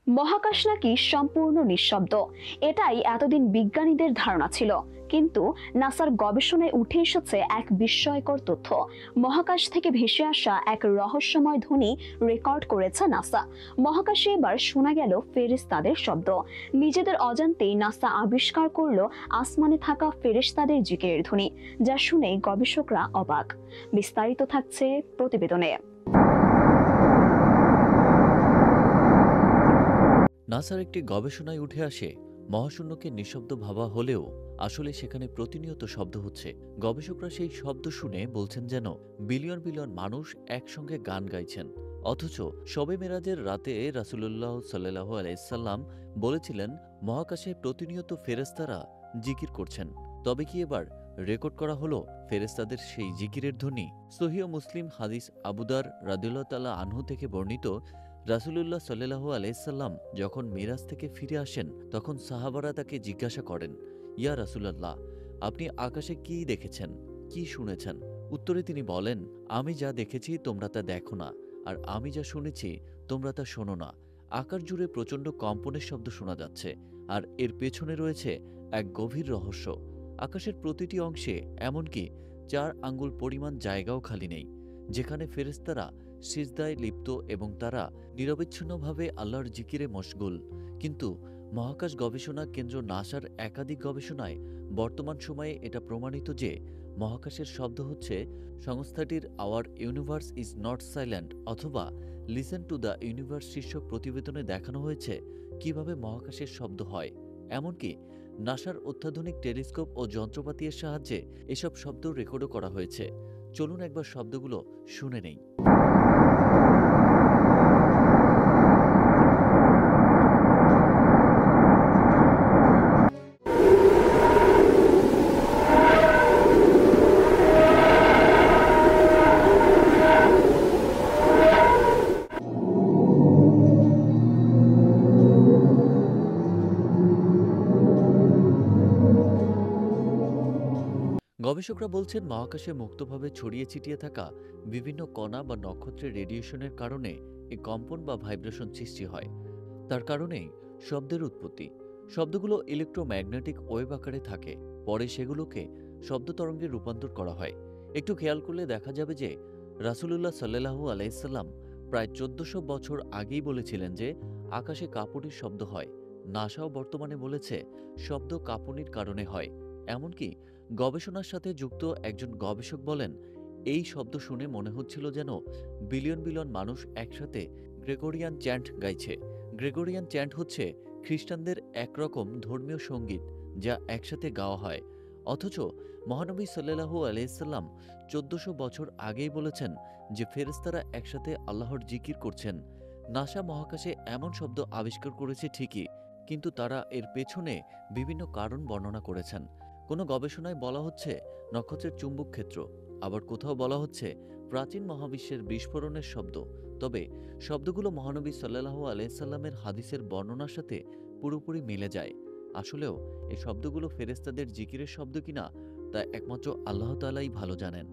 মহাকাশ নাকি সম্পূর্ণ নিঃশব্দ, এটাই এতদিন বিজ্ঞানীদের ধারণা ছিল। কিন্তু নাসার গবেষণায় উঠে এসেছে এক বিস্ময়কর তথ্য। মহাকাশ থেকে ভেসে আসা এক রহস্যময় ধ্বনি রেকর্ড করেছে নাসা। মহাকাশে এবার শোনা গেল ফেরেশতাদের শব্দ। নিজেদের অজান্তেই নাসা আবিষ্কার করলো আসমানে থাকা ফেরেশতাদের জিকিরের ধ্বনি, যা শুনে গবেষকরা অবাক। বিস্তারিত থাকছে প্রতিবেদনে। নাসার একটি গবেষণায় উঠে আসে মহাশূন্যকে নিঃশব্দ ভাবা হলেও আসলে সেখানে প্রতিনিয়ত শব্দ হচ্ছে। গবেষকরা সেই শব্দ শুনে বলছেন যেন বিলিয়ন বিলিয়ন মানুষ একসঙ্গে গান গাইছেন। অথচ শবে মেরাজের রাতে রাসূলুল্লাহ সাল্লাল্লাহু আলাইসাল্লাম বলেছিলেন মহাকাশে প্রতিনিয়ত ফেরেশতারা জিকির করছেন। তবে কি এবার রেকর্ড করা হলো ফেরেশতাদের সেই জিকিরের ধ্বনি? সহিহ মুসলিম হাদিস আবুদার রাদিয়াল্লাহু তাআলা আনহু থেকে বর্ণিত, রাসূলুল্লাহ সাল্লাল্লাহু আলাইসাল্লাম যখন মিরাজ থেকে ফিরে আসেন তখন সাহাবারা তাকে জিজ্ঞাসা করেন, ইয়া রাসূলাল্লাহ, আপনি আকাশে কি দেখেছেন, কি শুনেছেন? উত্তরে তিনি বলেন, আমি যা দেখেছি তোমরা তা দেখো না, আর আমি যা শুনেছি তোমরা তা শোনো না। আকাশ জুড়ে প্রচণ্ড কম্পনের শব্দ শোনা যাচ্ছে, আর এর পেছনে রয়েছে এক গভীর রহস্য। আকাশের প্রতিটি অংশে এমনকি 4 আঙ্গুল পরিমাণ জায়গাও খালি নেই, যেখানে ফেরেশতারা সিজদায় লিপ্ত এবং তারা নিরবিচ্ছিন্নভাবে আল্লাহর জিকিরে মশগুল। কিন্তু মহাকাশ গবেষণা কেন্দ্র নাসার একাধিক গবেষণায় বর্তমান সময়ে এটা প্রমাণিত যে মহাকাশের শব্দ হচ্ছে সংস্থাটির hour universe is not silent অথবা লিসেন টু দ্য ইউনিভার্স শীর্ষক প্রতিবেদনে দেখানো হয়েছে কিভাবে মহাকাশের শব্দ হয়। এমনকি নাসার অত্যাধুনিক টেলিস্কোপ ও যন্ত্রপাতির সাহায্যে এসব শব্দ রেকর্ডও করা হয়েছে। চলুন একবার শব্দগুলো শুনে নেই। গবেষকরা বলছেন মহাকাশে মুক্তভাবে ছড়িয়ে ছিটিয়ে থাকা বিভিন্ন কণা বা নক্ষত্রের রেডিয়েশনের কারণে এই কম্পন বা ভাইব্রেশন সৃষ্টি হয়। তার কারণেই শব্দের উৎপত্তি। শব্দগুলো ইলেকট্রোম্যাগনেটিক ওয়েভ আকারে থাকে, পরে সেগুলোকে শব্দ তরঙ্গে রূপান্তর করা হয়। একটু খেয়াল করলে দেখা যাবে যে রাসূলুল্লাহ সাল্লাল্লাহু আলাইসাল্লাম প্রায় 1400 বছর আগেই বলেছিলেন যে আকাশে কাঁপুনির শব্দ হয়। নাসাও বর্তমানে বলেছে শব্দ কাঁপুনির কারণে হয়। এমনকি গবেষণার সাথে যুক্ত একজন গবেষক বলেন, এই শব্দ শুনে মনে হচ্ছিল যেন বিলিয়ন বিলিয়ন মানুষ একসাথে গ্রেগরিয়ান চ্যান্ট গাইছে। গ্রেগরিয়ান চ্যান্ট হচ্ছে খ্রিস্টানদের একরকম ধর্মীয় সঙ্গীত যা একসাথে গাওয়া হয়। অথচ মহানবী সাল্লাল্লাহু আলাইসাল্লাম 1400 বছর আগেই বলেছেন যে ফেরেশতারা একসাথে আল্লাহর জিকির করছেন। নাসা মহাকাশে এমন শব্দ আবিষ্কার করেছে ঠিকই, কিন্তু তারা এর পেছনে বিভিন্ন কারণ বর্ণনা করেছেন। কোনো গবেষণায় বলা হচ্ছে নক্ষত্রের চুম্বক ক্ষেত্র, আবার কোথাও বলা হচ্ছে প্রাচীন মহাবিশ্বের বিস্ফোরণের শব্দ। তবে শব্দগুলো মহানবী সাল্লাল্লাহু আলাইসাল্লামের হাদিসের বর্ণনার সাথে পুরোপুরি মিলে যায়। আসলেও এই শব্দগুলো ফেরেশতাদের জিকিরের শব্দ কিনা তা একমাত্র আল্লাহ তাআলাই ভালো জানেন।